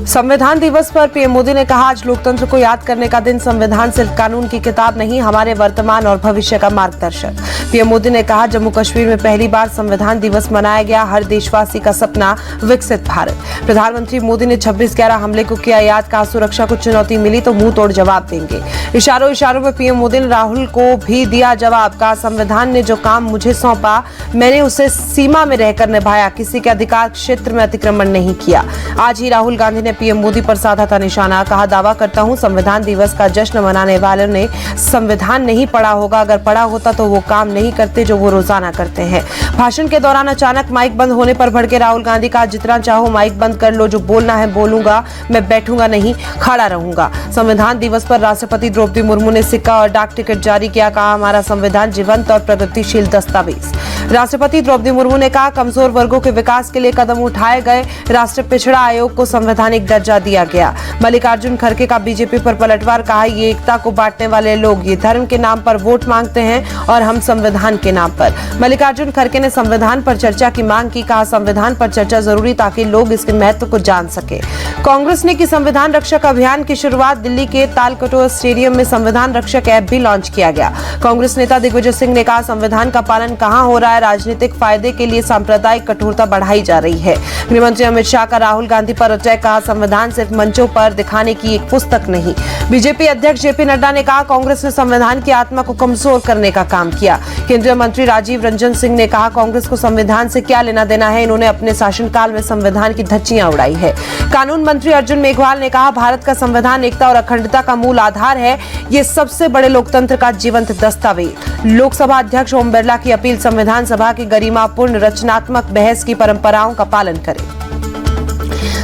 संविधान दिवस पर पीएम मोदी ने कहा, आज लोकतंत्र को याद करने का दिन। संविधान सिर्फ कानून की किताब नहीं, हमारे वर्तमान और भविष्य का मार्गदर्शक। पीएम मोदी ने कहा, जम्मू कश्मीर में पहली बार संविधान दिवस मनाया गया, हर देशवासी का सपना विकसित भारत। प्रधानमंत्री मोदी ने 26/11 हमले को किया याद, कहा सुरक्षा को चुनौती मिली तो मुंह तोड़ जवाब देंगे। इशारों में पीएम मोदी ने राहुल को भी दिया जवाब, कहा संविधान ने जो काम मुझे सौंपा मैंने उसे सीमा में रहकर निभाया, किसी के अधिकार क्षेत्र में अतिक्रमण नहीं किया। आज ही राहुल गांधी ने पीएम मोदी पर साधा था निशाना, कहा दावा करता हूं संविधान दिवस का जश्न मनाने वालों ने संविधान नहीं पढ़ा होगा, अगर पढ़ा होता तो वो काम नहीं करते जो वो रोजाना करते हैं। भाषण के दौरान अचानक माइक बंद होने पर भड़के राहुल गांधी, कहा जितना चाहो माइक बंद कर लो, जो बोलना है बोलूंगा, मैं बैठूंगा नहीं खड़ा रहूंगा। संविधान दिवस पर राष्ट्रपति द्रौपदी मुर्मू ने सिक्का और डाक टिकट जारी किया, कहा हमारा संविधान जीवंत और प्रगतिशील दस्तावेज। राष्ट्रपति द्रौपदी मुर्मू ने कहा कमजोर वर्गों के विकास के लिए कदम उठाए गए, राष्ट्रीय पिछड़ा आयोग को संवैधानिक दर्जा दिया गया। मल्लिकार्जुन खड़गे का बीजेपी पर पलटवार, कहा ये एकता को बांटने वाले लोग, ये धर्म के नाम पर वोट मांगते हैं और हम संविधान के नाम पर। मल्लिकार्जुन खड़गे ने संविधान पर चर्चा की मांग की, कहा संविधान पर चर्चा जरूरी ताकि लोग इसके महत्व को जान सके। कांग्रेस ने की संविधान रक्षक अभियान की शुरुआत, दिल्ली के तालकटोरा स्टेडियम में संविधान रक्षक ऐप भी लॉन्च किया गया। कांग्रेस नेता दिग्विजय सिंह ने कहा संविधान का पालन कहां हो रहा है, राजनीतिक फायदे के लिए सांप्रदायिक कठोरता बढ़ाई जा रही है। गृहमंत्री अमित शाह का राहुल गांधी पर अटैक, कहा संविधान सिर्फ मंचों पर दिखाने की एक पुस्तक नहीं। बीजेपी अध्यक्ष जेपी नड्डा ने कहा कांग्रेस ने संविधान की आत्मा को कमजोर करने का काम किया। केंद्रीय मंत्री राजीव रंजन सिंह ने कहा कांग्रेस को संविधान से क्या लेना देना है, इन्होंने अपने शासनकाल में संविधान की धज्जियां उड़ाई है। कानून मंत्री अर्जुन मेघवाल ने कहा भारत का संविधान एकता और अखंडता का मूल आधार है, ये सबसे बड़े लोकतंत्र का जीवंत दस्तावेज। लोकसभा अध्यक्ष ओम बिरला की अपील, संविधान सभा की गरिमापूर्ण रचनात्मक बहस की परंपराओं का पालन करें।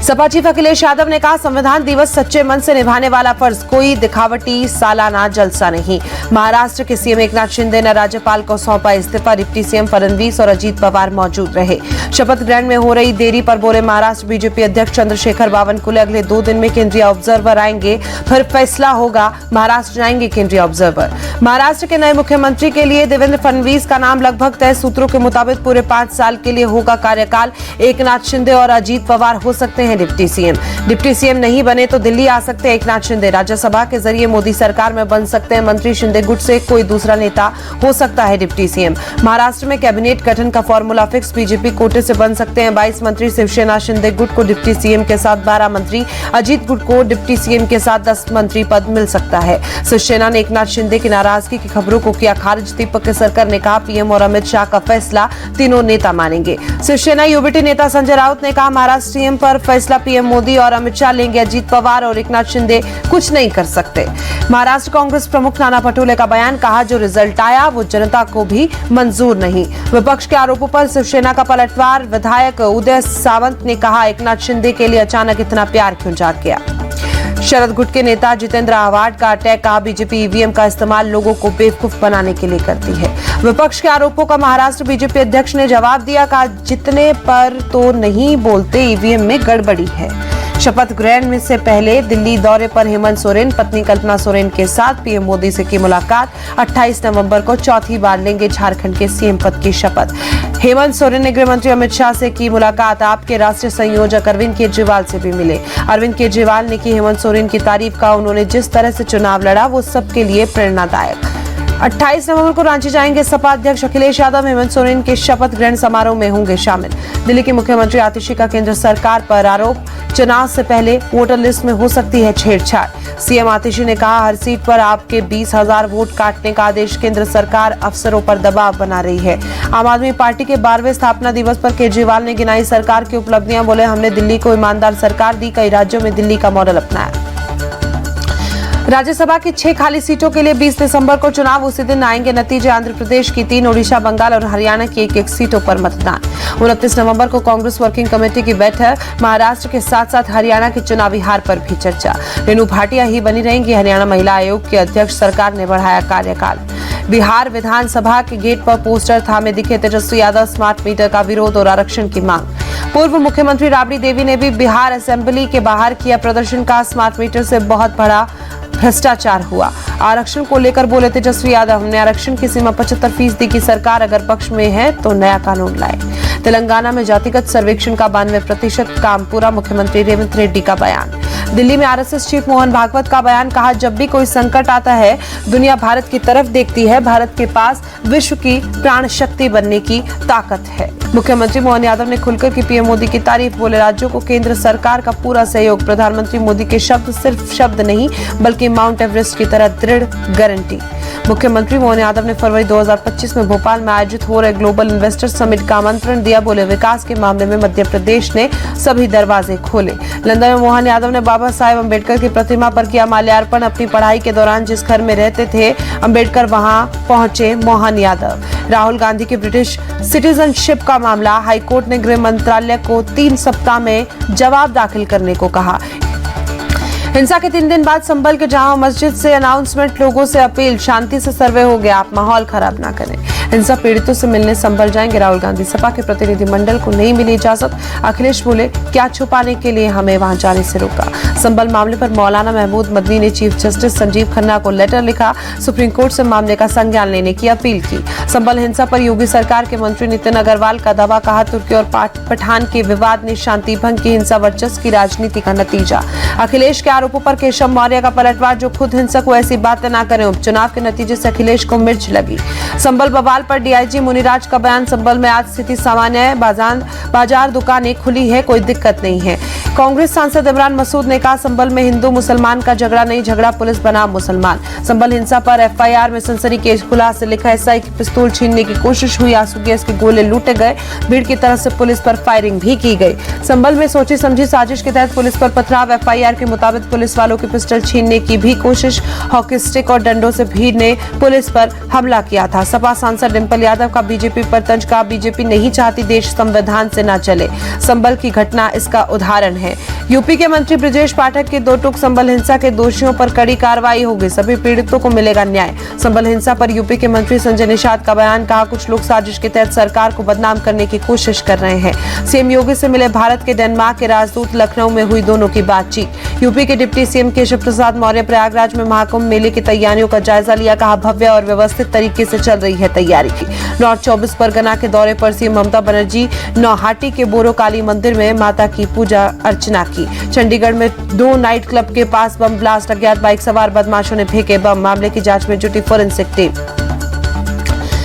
सपा चीफ अखिलेश यादव ने कहा संविधान दिवस सच्चे मन से निभाने वाला फर्ज, कोई दिखावटी सालाना जलसा नहीं। महाराष्ट्र के सीएम एकनाथ शिंदे ने राज्यपाल को सौंपा इस्तीफा, डिप्टी सीएम फडणवीस और अजीत पवार मौजूद रहे। शपथ ग्रहण में हो रही देरी पर बोले महाराष्ट्र बीजेपी अध्यक्ष चंद्रशेखर बावनकुले, अगले 2 दिन में केंद्रीय ऑब्जर्वर आएंगे, फिर फैसला होगा, महाराष्ट्र जाएंगे केंद्रीय ऑब्जर्वर। महाराष्ट्र के नए मुख्यमंत्री के लिए देवेंद्र फडणवीस का नाम लगभग तय, सूत्रों के मुताबिक पूरे 5 साल के लिए होगा कार्यकाल। एकनाथ शिंदे और अजीत पवार हो सकते हैं डिप्टी सीएम। डिप्टी सीएम नहीं बने तो दिल्ली आ सकते हैं एकनाथ शिंदे, राज्यसभा के जरिए मोदी सरकार में बन सकते हैं मंत्री। शिंदे गुट से कोई दूसरा नेता हो सकता है डिप्टी सीएम। महाराष्ट्र में कैबिनेट गठन का फॉर्मूला फिक्स, बीजेपी कोटे से बन सकते हैं 22 मंत्री। शिवसेना शिंदे गुट को डिप्टी सीएम के साथ 12 मंत्री, अजीत गुट को डिप्टी सीएम के साथ 10 मंत्री पद मिल सकता है। शिवसेना ने एकनाथ शिंदे की नाराजगी की खबरों को किया खारिज। दीपक केसरकर ने कहा पीएम और अमित शाह का फैसला तीनों नेता मानेंगे। शिवसेना यूबीटी नेता संजय राउत ने कहा महाराष्ट्र सीएम पर फैसला पीएम मोदी और अमित शाह लेंगे, अजीत पवार और एकनाथ शिंदे कुछ नहीं कर सकते। महाराष्ट्र कांग्रेस प्रमुख नाना पटोले का बयान, कहा जो रिजल्ट आया वो जनता को भी मंजूर नहीं। विपक्ष के आरोपों पर शिवसेना का पलटवार, विधायक उदय सावंत ने कहा एकनाथ शिंदे के लिए अचानक इतना प्यार क्यों जाग गया। शरद गुट के नेता जितेंद्र आव्हाड का अटैक, कहा बीजेपी ईवीएम का इस्तेमाल लोगों को बेवकूफ बनाने के लिए करती है। विपक्ष के आरोपों का महाराष्ट्र बीजेपी अध्यक्ष ने जवाब दिया, कहा जितने पर तो नहीं बोलते, ईवीएम में गड़बड़ी है। शपथ ग्रहण से पहले दिल्ली दौरे पर हेमंत सोरेन, पत्नी कल्पना सोरेन के साथ पीएम मोदी से की मुलाकात। 28 नवंबर को चौथी बार लेंगे झारखंड के सीएम पद की शपथ। हेमंत सोरेन ने गृह मंत्री अमित शाह से की मुलाकात। आपके राष्ट्रीय संयोजक अरविंद केजरीवाल से भी मिले। अरविंद केजरीवाल ने की हेमंत सोरेन की तारीफ, का उन्होंने जिस तरह से चुनाव लड़ा वो सबके लिए प्रेरणादायक। 28 नवंबर को रांची जाएंगे सपा अध्यक्ष अखिलेश यादव, हेमंत सोरेन के शपथ ग्रहण समारोह में होंगे शामिल। दिल्ली के मुख्यमंत्री आतिशी का केंद्र सरकार पर आरोप, चुनाव से पहले वोटर लिस्ट में हो सकती है छेड़छाड़। सीएम आतिशी ने कहा हर सीट पर आपके 20,000 वोट काटने का आदेश, केंद्र सरकार अफसरों पर दबाव बना रही है। आम आदमी पार्टी के 12वें स्थापना दिवस पर केजरीवाल ने गिनाई सरकार की उपलब्धियां, बोले हमने दिल्ली को ईमानदार सरकार दी, कई राज्यों में दिल्ली का मॉडल अपनाया। राज्यसभा की 6 खाली सीटों के लिए 20 दिसंबर को चुनाव, उसी दिन आएंगे नतीजे। आंध्र प्रदेश की 3, ओडिशा, बंगाल और हरियाणा की 1-1 सीटों पर मतदान। 29 नवंबर को कांग्रेस वर्किंग कमेटी की बैठक, महाराष्ट्र के साथ साथ हरियाणा के चुनावी हार पर भी चर्चा। रेणु भाटिया ही बनी रहेंगी हरियाणा महिला आयोग की अध्यक्ष, सरकार ने बढ़ाया कार्यकाल। बिहार विधानसभा के गेट पर पोस्टर थामे दिखे तेजस्वी यादव, स्मार्ट मीटर का विरोध और आरक्षण की मांग। पूर्व मुख्यमंत्री राबड़ी देवी ने भी बिहार असेंबली के बाहर किया प्रदर्शन, का स्मार्ट मीटर से बहुत बड़ा भ्रष्टाचार हुआ। आरक्षण को लेकर बोले तेजस्वी यादव, हमने आरक्षण की सीमा 75% की सरकार अगर पक्ष में है तो नया कानून लाए। तेलंगाना में जातिगत सर्वेक्षण का 92% काम पूरा, मुख्यमंत्री रेवंत रेड्डी का बयान। दिल्ली में आरएसएस चीफ मोहन भागवत का बयान, कहा जब भी कोई संकट आता है दुनिया भारत की तरफ देखती है, भारत के पास विश्व की प्राण शक्ति बनने की ताकत है। मुख्यमंत्री मोहन यादव ने खुलकर की पीएम मोदी की तारीफ, बोले राज्यों को केंद्र सरकार का पूरा सहयोग, प्रधानमंत्री मोदी के शब्द सिर्फ शब्द नहीं बल्कि माउंट एवरेस्ट की तरह दृढ़ गारंटी। मुख्यमंत्री मोहन यादव ने फरवरी 2025 में भोपाल में आयोजित हो रहे ग्लोबल इन्वेस्टर समिट का आमंत्रण दिया, बोले विकास के मामले में मध्य प्रदेश ने सभी दरवाजे खोले। लंदन में मोहन यादव ने बाबा साहेब अम्बेडकर की प्रतिमा पर किया माल्यार्पण, अपनी पढ़ाई के दौरान जिस घर में रहते थे अम्बेडकर वहां पहुंचे मोहन यादव। राहुल गांधी की ब्रिटिश सिटीजनशिप का मामला, हाईकोर्ट ने गृह मंत्रालय को 3 सप्ताह में जवाब दाखिल करने को कहा। हिंसा के 3 दिन बाद संभल के जामा मस्जिद से अनाउंसमेंट, लोगों से अपील, शांति से सर्वे हो गया, आप माहौल खराब ना करें। हिंसा पीड़ितों से मिलने संभल जाएंगे राहुल गांधी, सपा के प्रतिनिधिमंडल को नहीं मिली इजाजत। अखिलेश बोले क्या छुपाने के लिए हमें वहां जाने से रोका। संभल मामले पर मौलाना महमूद मदनी ने चीफ जस्टिस संजीव खन्ना को लेटर लिखा, सुप्रीम कोर्ट से मामले का संज्ञान लेने की अपील की। संभल हिंसा पर योगी सरकार के मंत्री नितिन अग्रवाल का दावा, कहा तुर्की और पठान के विवाद ने शांति भंग की, हिंसा वर्चस्व की राजनीति का नतीजा। अखिलेश के आरोपों पर केशव मौर्य का पलटवार, जो खुद हिंसक हो ऐसी बातें ना करें, उपचुनाव के नतीजे से अखिलेश को मिर्च लगी। संभल बवाल पर डीआईजी मुनिराज का बयान, संभल में आज स्थिति सामान्य है, बाजार दुकानें खुली है, कोई दिक्कत नहीं है। कांग्रेस सांसद इमरान मसूद ने कहा संभल में हिंदू मुसलमान का झगड़ा नहीं, झगड़ा पुलिस बनाम मुसलमान। संभल हिंसा पर एफआईआर में सनसनीखेज खुलासे, लिखा एसआई की पिस्तौल छीनने की कोशिश हुई, आंसू गैस के गोले लूटे गए, भीड़ की तरफ से पुलिस पर फायरिंग भी की गई। संभल में सोची समझी साजिश के तहत पुलिस पर पथराव, एफआईआर के मुताबिक पुलिस वालों की पिस्टल छीनने की भी कोशिश, हॉकी स्टिक और डंडों से भीड़ ने पुलिस पर हमला किया था। सपा सांसद डिंपल यादव का बीजेपी पर तंज, का बीजेपी नहीं चाहती देश संविधान से न चले, संभल की घटना इसका उदाहरण है। यूपी के मंत्री ब्रजेश पाठक के 2 टूक, संभल हिंसा के दोषियों पर कड़ी कार्रवाई होगी, सभी पीड़ितों को मिलेगा न्याय। संभल हिंसा पर यूपी के मंत्री संजय निषाद का बयान, कहा कुछ लोग साजिश के तहत सरकार को बदनाम करने की कोशिश कर रहे हैं। सीएम योगी से मिले भारत के डेनमार्क के राजदूत, लखनऊ में हुई दोनों की बातचीत। यूपी के डिप्टी सीएम केशव प्रसाद मौर्य प्रयागराज में महाकुंभ मेले की तैयारियों का जायजा लिया, कहा भव्य और व्यवस्थित तरीके से चल रही है तैयारी। नॉर्थ 24 परगना के दौरे पर सीएम ममता बनर्जी नौहाटी के बोरो काली मंदिर में माता की पूजा अर्चना की। चंडीगढ़ में 2 नाइट क्लब के पास बम ब्लास्ट, अज्ञात बाइक सवार बदमाशों ने फेंके बम, मामले की जांच में जुटी फोरेंसिक टीम।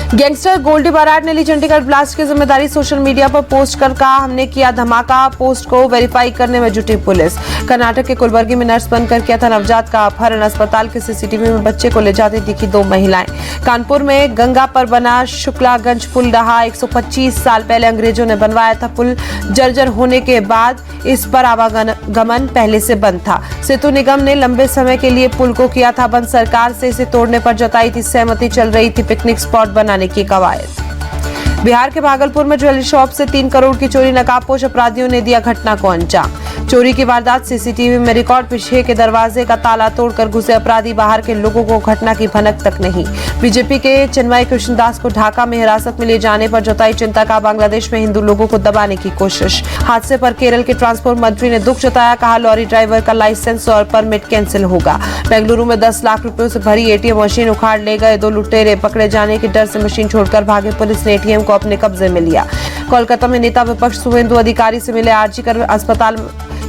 गैंगस्टर गोल्डी बाराट ने ली चंडीगढ़ ब्लास्ट की जिम्मेदारी, सोशल मीडिया पर पोस्ट कर कहा हमने किया धमाका, पोस्ट को वेरीफाई करने में जुटी पुलिस। कर्नाटक के कुलबर्गी में नर्स बनकर किया था नवजात का अपहरण, अस्पताल के सीसीटीवी में बच्चे को ले जाती दिखी 2 महिलाएं। कानपुर में गंगा पर बना शुक्लागंज पुल रहा, 125 साल पहले अंग्रेजों ने बनवाया था पुल, जर्जर होने के बाद इस पर आवागमन पहले से बंद था। सेतु निगम ने लंबे समय के लिए पुल को किया था बंद, सरकार से इसे तोड़ने पर जताई थी सहमति, चल रही थी पिकनिक स्पॉट बनाने की कवायद। बिहार के भागलपुर में ज्वेलरी शॉप से 3 करोड़ की चोरी, नकाबपोश अपराधियों ने दिया घटना को अंजाम। चोरी की वारदात सीसीटीवी में रिकॉर्ड, पीछे के दरवाजे का ताला तोड़कर घुसे अपराधी, बाहर के लोगों को घटना की भनक तक नहीं। बीजेपी के चिन्मय कृष्णदास को ढाका में हिरासत में ले जाने पर जताई चिंता, का बांग्लादेश में हिंदू लोगों को दबाने की कोशिश। हादसे पर केरल के ट्रांसपोर्ट मंत्री ने दुख जताया, कहा लॉरी ड्राइवर का लाइसेंस और परमिट कैंसिल होगा। बेंगलुरु में 10 लाख रुपयों से भरी एटीएम मशीन उखाड़ ले गए 2 लुटेरे, पकड़े जाने के डर से मशीन छोड़कर भागे, पुलिस ने एटीएम को अपने कब्जे में लिया। कोलकाता में नेता विपक्ष शुभेंदु अधिकारी से मिले, आरजी कर अस्पताल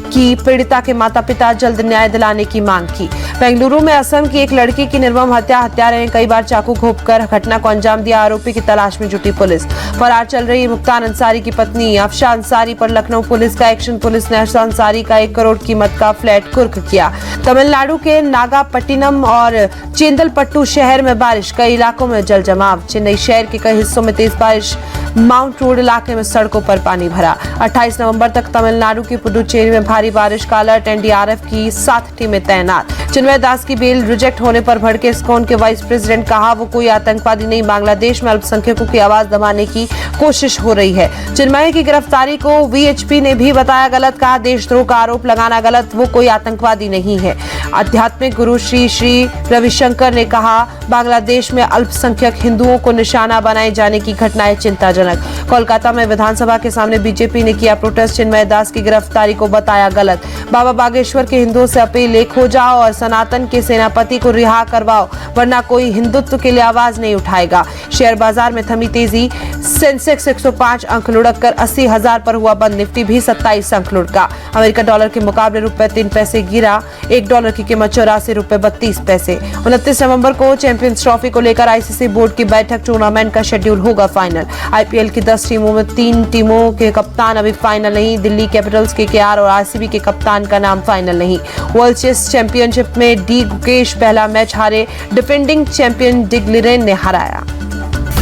की पीड़िता के माता पिता जल्द न्याय दिलाने की मांग की। बेंगलुरु में असम की एक लड़की की निर्मम हत्या, हत्यारे ने कई बार चाकू घोंपकर घटना को अंजाम दिया, आरोपी की तलाश में जुटी पुलिस। फरार चल रही मुक्तान अंसारी की पत्नी अफशा अंसारी पर लखनऊ पुलिस का एक्शन, पुलिस ने अफशा अंसारी का 1 करोड़ कीमत का फ्लैट कुर्क किया। तमिलनाडु के नागापट्टिनम और चेंदलपट्टू शहर में बारिश, कई इलाकों में जल जमाव, चेन्नई शहर के कई हिस्सों में तेज बारिश, माउंट रोड इलाके में सड़कों पर पानी भरा। 28 नवंबर तक तमिलनाडु की पुडुचेरी में भारी बारिश का अलर्ट, एनडीआरएफ की 7 टीमें तैनात। चिन्मय दास की बेल रिजेक्ट होने पर भड़के इस्कॉन के वाइस प्रेसिडेंट, कहा वो कोई आतंकवादी नहीं, बांग्लादेश में अल्पसंख्यकों की आवाज दबाने की कोशिश हो रही है। चिन्मय की गिरफ्तारी को वीएचपी ने भी बताया गलत, कहा देशद्रोह का आरोप लगाना गलत, वो कोई आतंकवादी नहीं है। आध्यात्मिक गुरु श्री रविशंकर ने कहा बांग्लादेश में अल्पसंख्यक हिंदुओं को निशाना बनाए जाने की घटनाएं चिंताजनक। कोलकाता में विधानसभा के सामने बीजेपी ने किया प्रोटेस्ट, चिन्मय दास की गिरफ्तारी को बताया गलत। बाबा बागेश्वर के हिंदुओं से अपील, एक हो जाओ और सनातन के सेनापति को रिहा करवाओ, वरना कोई हिंदुत्व के लिए आवाज नहीं उठाएगा। शेयर बाजार में थमी तेजी, सेंसेक्स 105 अंक लुढ़क कर 80,000 पर हुआ बंद। निफ्टी भी 27 अंक लुढ़का। अमेरिका डॉलर के मुकाबले रुपए 3 पैसे गिरा। $1 की कीमत 84 रुपए 32 पैसे। 29 नवंबर को चैंपियंस ट्रॉफी को लेकर आईसीसी बोर्ड की बैठक। टूर्नामेंट का शेड्यूल होगा फाइनल। आईपीएल की 10 टीमों में 3 टीमों के कप्तान अभी फाइनल नहीं। दिल्ली कैपिटल्स केकेआर और आरसीबी के कप्तान का नाम फाइनल नहीं। वर्ल्ड चेस चैंपियनशिप में डी गुकेश पहला मैच हारे। डिफेंडिंग चैंपियन डिग लिरेन ने हराया।